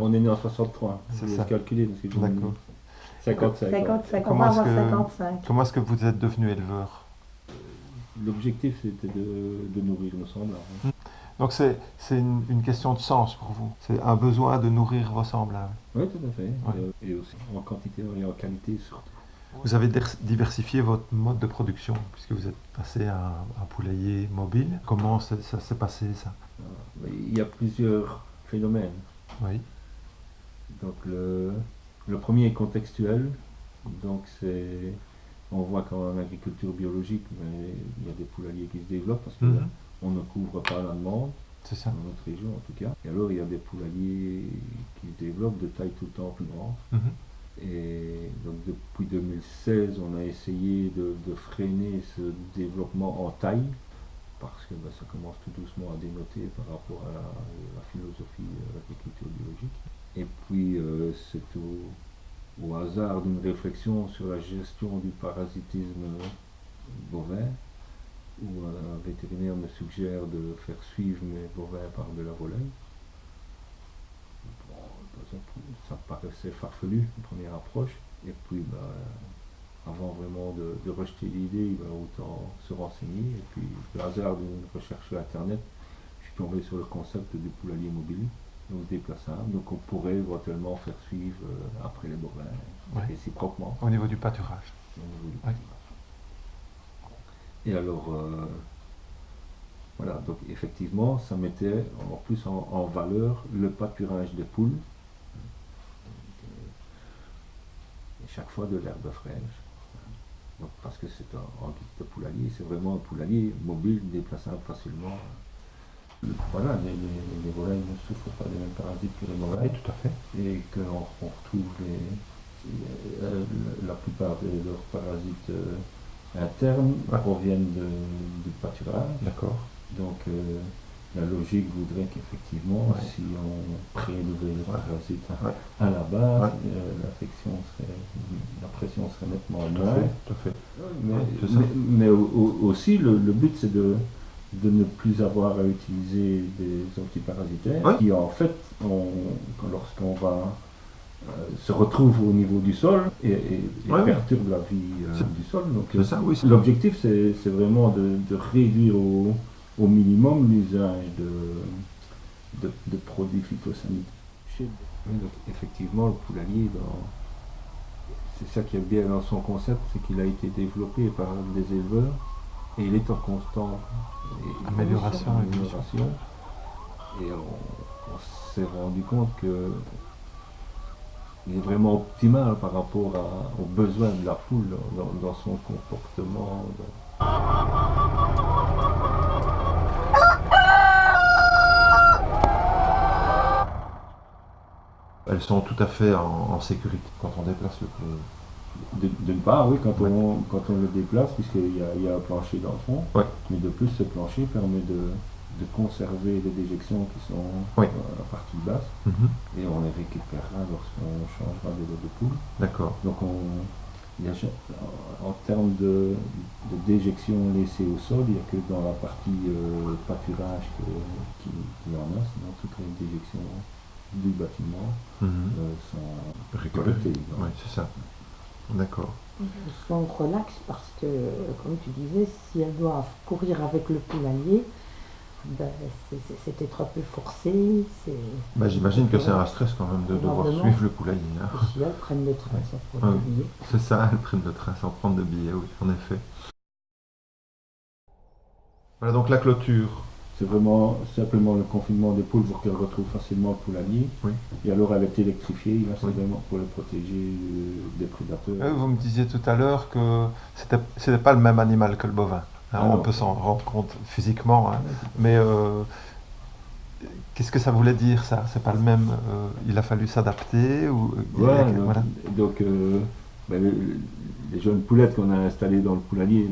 on est né en 63. C'est Je ça. vais calculer parce que j'ai D'accord. 55. 55, on Comment va est-ce avoir que- 55. Comment est-ce que vous êtes devenu éleveur? L'objectif c'était de nourrir nos semblables. Donc c'est une question de sens pour vous. C'est un besoin de nourrir vos semblables. Oui, tout à fait. Ouais. Et aussi en quantité et en qualité surtout. Vous avez diversifié votre mode de production puisque vous êtes passé à un poulailler mobile. Comment ça s'est passé ça? Mais il y a plusieurs phénomènes. Oui. Donc le premier est contextuel. Donc on voit qu'en agriculture biologique, mais il y a des poulaillers qui se développent parce qu'on ne couvre pas la demande, C'est ça. dans notre région en tout cas. Et alors il y a des poulaillers qui se développent de taille tout le temps plus grande. Et donc depuis 2016, on a essayé de freiner ce développement en taille parce que ça commence tout doucement à dénoter par rapport à la philosophie de l'agriculture biologique. Et puis c'est au hasard d'une réflexion sur la gestion du parasitisme bovin où un vétérinaire me suggère de faire suivre mes bovins par de la volaille. Ça paraissait farfelu, une première approche, et puis avant vraiment de rejeter l'idée, autant se renseigner, et puis le hasard d'une recherche sur internet, je suis tombé sur le concept du poulailler mobile, donc déplaçable, donc on pourrait éventuellement faire suivre après les bovins, réciproquement. Au niveau du pâturage. Au niveau du pâturage. Et alors, voilà, donc effectivement, ça mettait en plus en valeur le pâturage des poules. Et chaque fois de l'herbe fraîche. Donc, parce que c'est en guise de poulailler, c'est vraiment un poulailler mobile, déplaçable facilement. Voilà, les volailles ne souffrent pas des mêmes parasites que les mollets. Tout à fait. Et qu'on retrouve la plupart de leurs parasites internes proviennent du pâturage. D'accord. Donc la logique voudrait qu'effectivement, si on prélevait les parasites à la base, la pression serait nettement moindre. Tout à fait. Mais aussi le but c'est de ne plus avoir à utiliser des antiparasitaires qui en fait, lorsqu'on va se retrouve au niveau du sol et perturbe la vie du sol. Donc l'objectif c'est vraiment de réduire au minimum l'usage de produits phytosanitaires. Donc effectivement le poulailler, c'est ça qui est bien dans son concept, c'est qu'il a été développé par des éleveurs et il est en constante amélioration. Et on s'est rendu compte que il est vraiment optimal par rapport aux besoins de la poule dans son comportement. Elles sont tout à fait en sécurité quand on déplace le poulailler. D'une part, oui, quand on le déplace, puisqu'il y a un plancher dans le fond, mais de plus ce plancher permet de conserver les déjections qui sont à la partie basse, et on les récupérera lorsqu'on changera de lot de poule. D'accord. Donc en termes de déjection laissée au sol, il n'y a que dans la partie pâturage qu'il y en a, sinon toutes les déjections du bâtiment sont récoltées. Oui, c'est ça. D'accord. Elles sont relax parce que, comme tu disais, si elles doivent courir avec le poulailler, c'est être un peu forcé. J'imagine que c'est un stress quand même de devoir suivre le poulailler. Si elles prennent le train sans prendre de billets. C'est ça, elles prennent le train sans prendre de billets, oui, en effet. Voilà donc la clôture. C'est vraiment simplement le confinement des poules pour qu'elles retrouvent facilement le poulailler. Et alors elle est électrifiée, c'est vraiment pour les protéger des prédateurs. Vous me disiez tout à l'heure que c'était pas le même animal que le bovin. On peut s'en rendre compte physiquement, mais qu'est-ce que ça voulait dire ça? C'est pas le même. Il a fallu s'adapter ou donc les jeunes poulettes qu'on a installées dans le poulailler,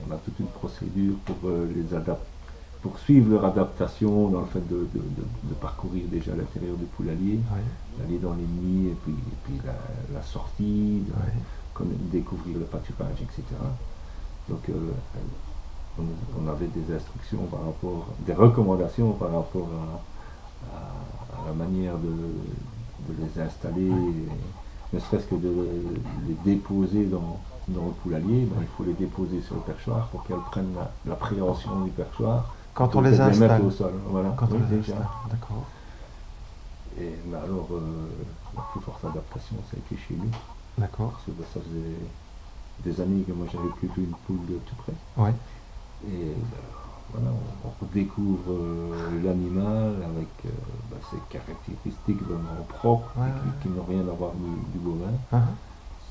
on a toute une procédure pour les adapter, pour suivre leur adaptation dans le fait de parcourir déjà l'intérieur du poulailler, d'aller dans les nids et puis la sortie, découvrir le pâturage, etc. Donc on avait des instructions par rapport, des recommandations par rapport à la manière de les installer, ne serait-ce que de les déposer dans le poulailler, ben, il faut les déposer sur le perchoir pour qu'elles prennent l'appréhension du perchoir. Quand on les installe au sol. Voilà. Quand Oui, on les déjà. installe, d'accord. Et mais alors, la plus forte adaptation, ça a été chez nous. D'accord. Parce que ben, ça faisait des années que moi j'avais plus vu une poule de tout près. Ouais. Et voilà, on découvre l'animal avec ses caractéristiques vraiment propres, qui n'ont rien à voir du bovin.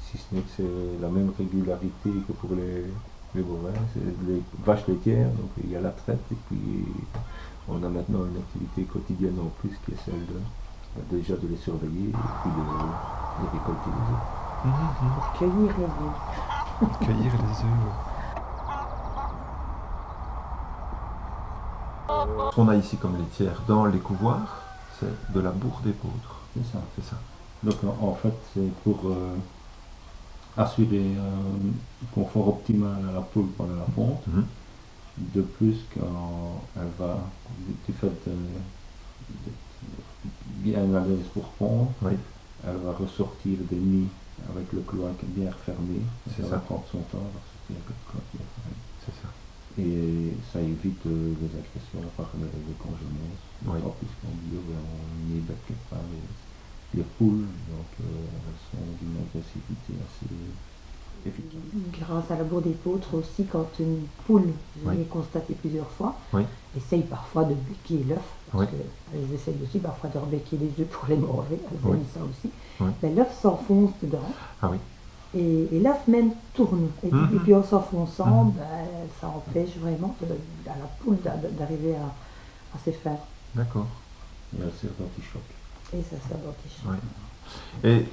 Si ce n'est que c'est la même régularité que pour les bovins, c'est les vaches laitières, donc il y a la traite, et puis on a maintenant une activité quotidienne en plus qui est celle déjà de les surveiller et puis de récolter les œufs. Pour cueillir les œufs. Cueillir les œufs. Ce qu'on a ici comme laitière dans les couvoirs, c'est de la bourre d'épeautre. C'est ça. Donc en fait, c'est pour assurer un confort optimal à la poule pendant la ponte. De plus, quand elle va, du fait d'être bien à l'aise pour pondre, elle va ressortir des nids avec le cloaque bien refermé. Ça va prendre son temps, parce qu'il y a que le cloaque bien fermé. C'est ça. Et ça évite les infections par les congénères. Puisqu'en bio, on y bec pas les poules, donc elles sont d'une agressivité assez efficace. Grâce à la bourre d'épeautre aussi, quand une poule, je l'ai constaté plusieurs fois, essaye parfois de becquer l'œuf, parce qu'elles essayent aussi parfois de rebecquer les œufs pour les manger, elles aiment ça aussi. Mais l'œuf s'enfonce dedans. Et l'œuf même tourne. Et puis en s'enfonçant, ça empêche vraiment à la poule d'arriver à ses fins. D'accord. Et elle sert d'antichoc. Et ça sert d'antichoc. Et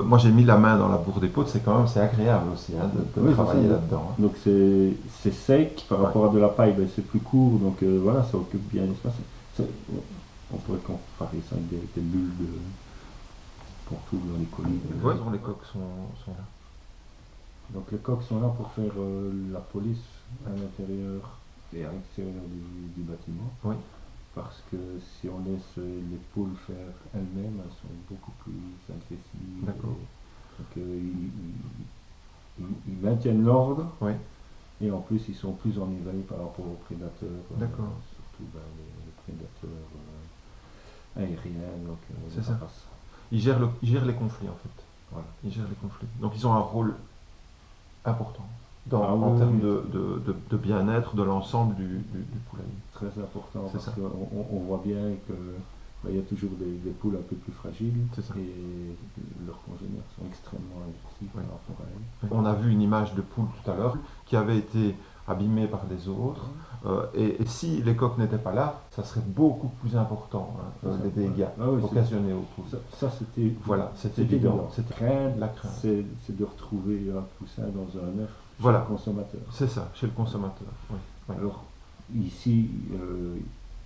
moi j'ai mis la main dans la bourre d'épeautre, c'est agréable aussi de travailler là-dedans. Donc c'est sec par rapport à de la paille, c'est plus court, donc voilà, ça occupe bien l'espace. On pourrait comparer ça avec des bulles pour tout dans les colis. Les coques sont là. Donc les coques sont là pour faire la police à l'intérieur et à l'extérieur du bâtiment. Parce que si on laisse les poules faire elles-mêmes, elles sont beaucoup plus agressives. D'accord. Donc ils maintiennent l'ordre. Et en plus ils sont plus enivrés par rapport aux prédateurs. D'accord. Surtout les prédateurs aériens. Donc, c'est ça. Ils gèrent les conflits en fait. Voilà. Ils gèrent les conflits. Donc ils ont un rôle important en termes de bien-être de l'ensemble du poulailler. Très important, parce qu'on voit bien qu'il y a toujours des poules un peu plus fragiles et leurs congénères sont extrêmement agressifs par rapport à elles. On a vu une image de poule tout à l'heure qui avait été abîmée par les autres et si les coques n'étaient pas là, ça serait beaucoup plus important, les dégâts occasionnés aux poules. Ça c'était évident. La crainte, c'est de retrouver un poussin dans un œuf. Chez le consommateur. C'est ça, chez le consommateur. Alors, ici, il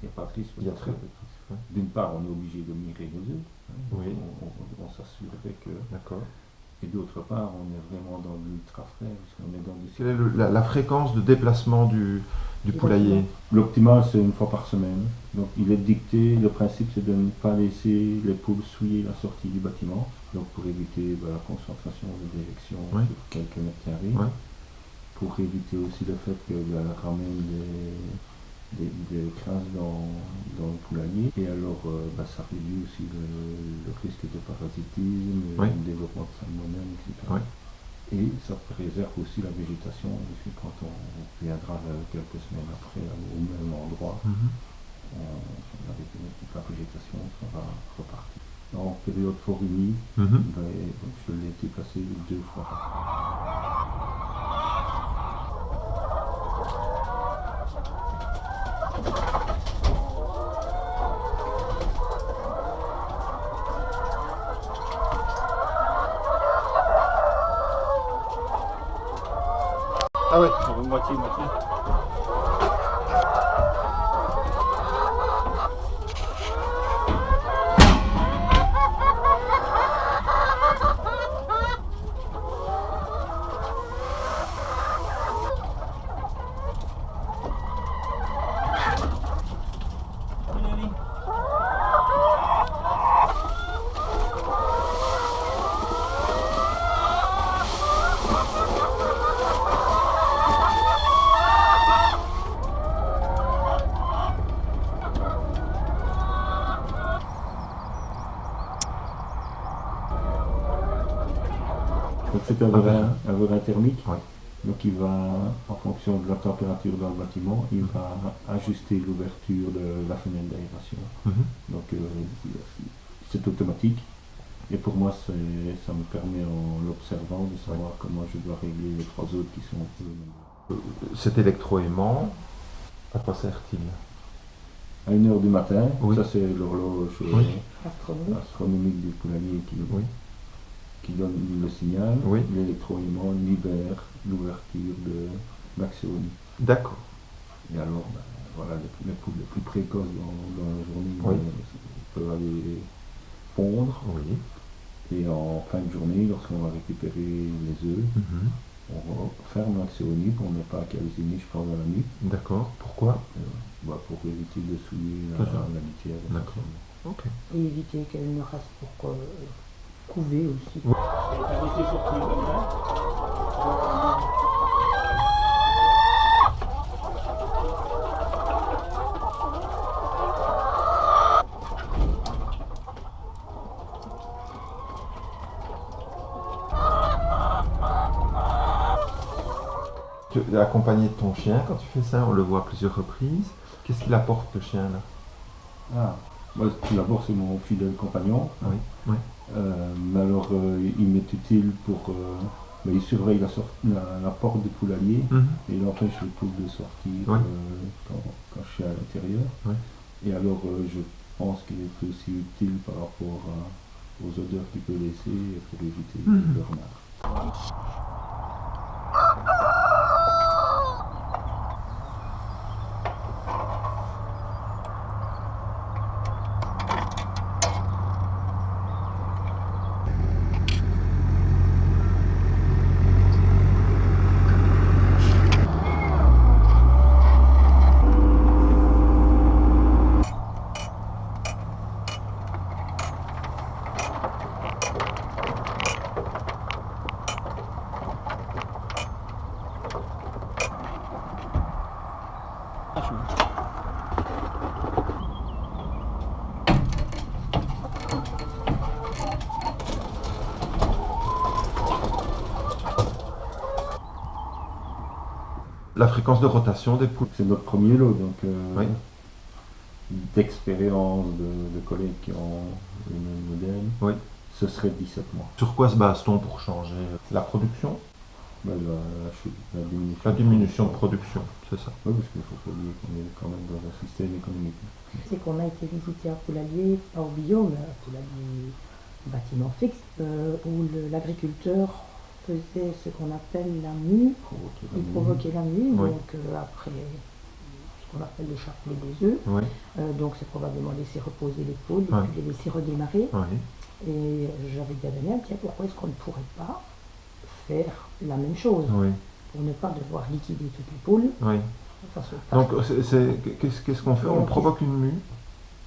n'y a pas de risque. Il y a très peu de risque. D'une part, on est obligé de mirer nos œufs. On s'assurerait que. D'accord. Et d'autre part, on est vraiment dans l'ultra frais, puisqu'on est dans du. Quelle est la fréquence de déplacement du poulailler? L'optimal, c'est une fois par semaine. Donc, il est dicté, le principe, c'est de ne pas laisser les poules souiller la sortie du bâtiment. Donc, pour éviter la concentration de déjection sur quelques mètres carrés. Pour éviter aussi le fait qu'elle ramène des crasses dans le poulailler. Et alors, ça réduit aussi le risque de parasitisme, le développement de salmonelle, etc. Et ça préserve aussi la végétation, parce que quand on viendra quelques semaines après au même endroit, avec toute la végétation, ça va repartir. En période fort humide, je l'ai déplacé 2 fois. Ah ouais, moitié. c'est un verin thermique. Oui. Donc il va, en fonction de la température dans le bâtiment, il va ajuster l'ouverture de la fenêtre d'aération. Donc c'est automatique. Et pour moi, ça me permet en l'observant de savoir comment je dois régler les 3 autres qui sont... Cet électroaimant, à quoi sert-il? À 1h du matin, oui. Ça c'est l'horloge astronomique du poulailler qui donne le signal. Oui. L'électroaimant libère l'ouverture de l'axéonie. D'accord. Et alors, voilà, les poules les plus précoces dans la journée peuvent aller pondre. Oui. Et en fin de journée, lorsqu'on va récupérer les œufs, on ferme l'axéonie pour ne pas calciner, je pense, dans la nuit. D'accord. Pourquoi? Pour éviter de souiller la litière. D'accord. Ok. Et éviter qu'elle ne reste pour couver aussi. Oui. Tu es accompagné de ton chien quand tu fais ça, on le voit à plusieurs reprises. Qu'est-ce qu'il apporte le chien là? Moi, tout d'abord, c'est mon fidèle compagnon. Oui, oui. Mais alors, il m'est utile pour... il surveille la porte du poulailler et il empêche les poules de sortir quand je suis à l'intérieur. Oui. Et alors, je pense qu'il est aussi utile par rapport aux odeurs qu'il peut laisser pour éviter le renard. La fréquence de rotation des poules. C'est notre premier lot, donc d'expérience de collègues qui ont le même modèle, ce serait 17 mois. Sur quoi se base-t-on pour changer la production? La diminution de production, c'est ça. Oui, parce qu'il faut pas oublier qu'on est quand même dans un système économique. C'est qu'on a été visiter un poulailler, pas au bio, mais un poulailler bâtiment fixe, où l'agriculteur faisait ce qu'on appelle la mue. Il provoquait la mue, donc après ce qu'on appelle le chapelet des œufs. Donc c'est probablement laisser reposer les poules et puis les laisser redémarrer. Et j'avais dit à Daniel, tiens, pourquoi est-ce qu'on ne pourrait pas faire la même chose pour ne pas devoir liquider toutes les poules. Donc qu'est-ce qu'on fait? On provoque une mue,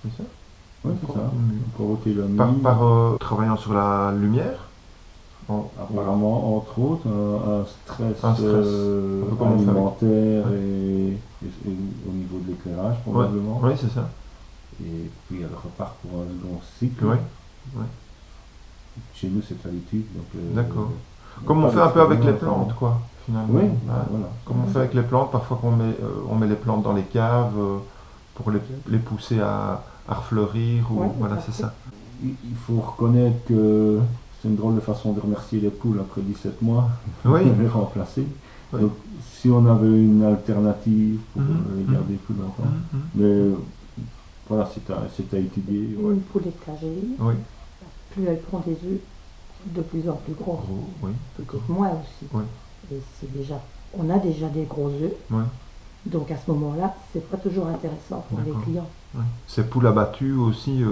c'est ça? Oui, c'est ça. Provoquer la mue. Par travaillant sur la lumière? Apparemment, entre autres, un stress alimentaire et au niveau de l'éclairage, probablement. Oui, c'est ça. Et puis elle repart pour un long cycle. Chez nous, c'est l'habitude. D'accord. Comme on fait un peu avec les plantes, quoi, finalement. Oui, voilà. Comme on fait avec les plantes, parfois on met les plantes dans les caves pour les pousser à refleurir. Voilà, c'est ça. Il faut reconnaître que c'est une drôle de façon de remercier les poules après 17 mois, de les remplacer. Donc, si on avait une alternative pour les garder plus longtemps. Mais voilà, c'est à étudier. Une poule étagée, plus elle prend des œufs, de plus en plus gros. Peut-être moins aussi. Et on a déjà des gros œufs. Donc à ce moment-là, c'est pas toujours intéressant pour les clients. Ces poules abattues aussi,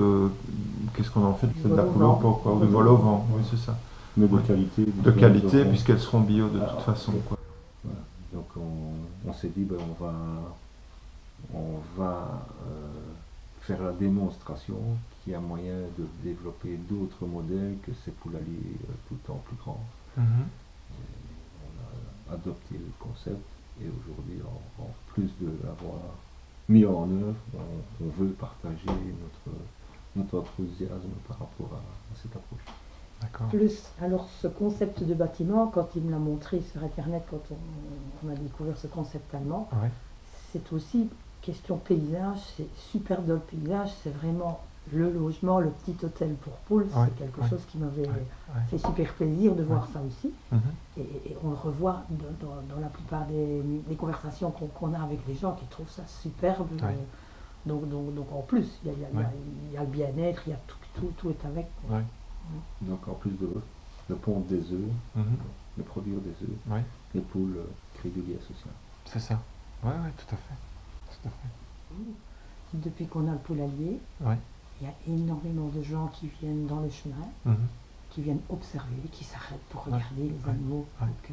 qu'est-ce qu'on en fait? C'est de la poule au pot, quoi, ou du vol au vent, c'est ça. Mais de qualité. De qualité, puisqu'elles seront bio de toute façon. Quoi. Voilà. Donc on s'est dit, on va faire la démonstration qu'il y a moyen de développer d'autres modèles que ces poulaillers tout le temps plus grands. On a adopté le concept et aujourd'hui, en plus de l'avoir mis en œuvre, on veut partager notre enthousiasme par rapport à cette approche. Plus, alors ce concept de bâtiment, quand il me l'a montré sur Internet, quand on a découvert ce concept allemand, c'est aussi question paysage, c'est superbe dans le paysage, c'est vraiment le logement, le petit hôtel pour poules, c'est quelque chose qui m'avait fait super plaisir de voir ça aussi. Et on le revoit dans la plupart des conversations qu'on a avec les gens qui trouvent ça superbe. Donc en plus, il y a le bien-être, il y a tout est avec. Donc en plus de pondre des œufs, de produire des œufs, les poules créent du lien social. C'est ça. Oui, tout à fait. Tout à fait. Depuis qu'on a le poulailler, il y a énormément de gens qui viennent dans le chemin, qui viennent observer, qui s'arrêtent pour regarder les animaux. Donc,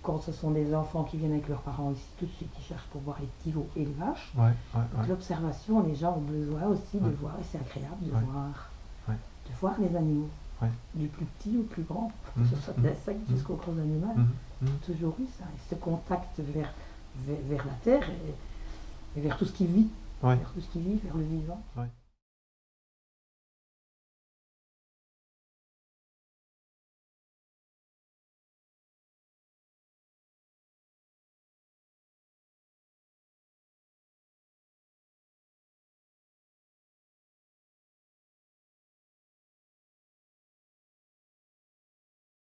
quand ce sont des enfants qui viennent avec leurs parents ici, tout de suite ils cherchent pour voir les petits veaux et les vaches. Donc l'observation, les gens ont besoin aussi de voir, et c'est agréable de voir les animaux, du plus petit au plus grand, que ce soit des insectes jusqu'au gros animal. Toujours eu ça, et ce contact vers la terre et vers tout ce qui vit, vers tout ce qui vit, vers le vivant.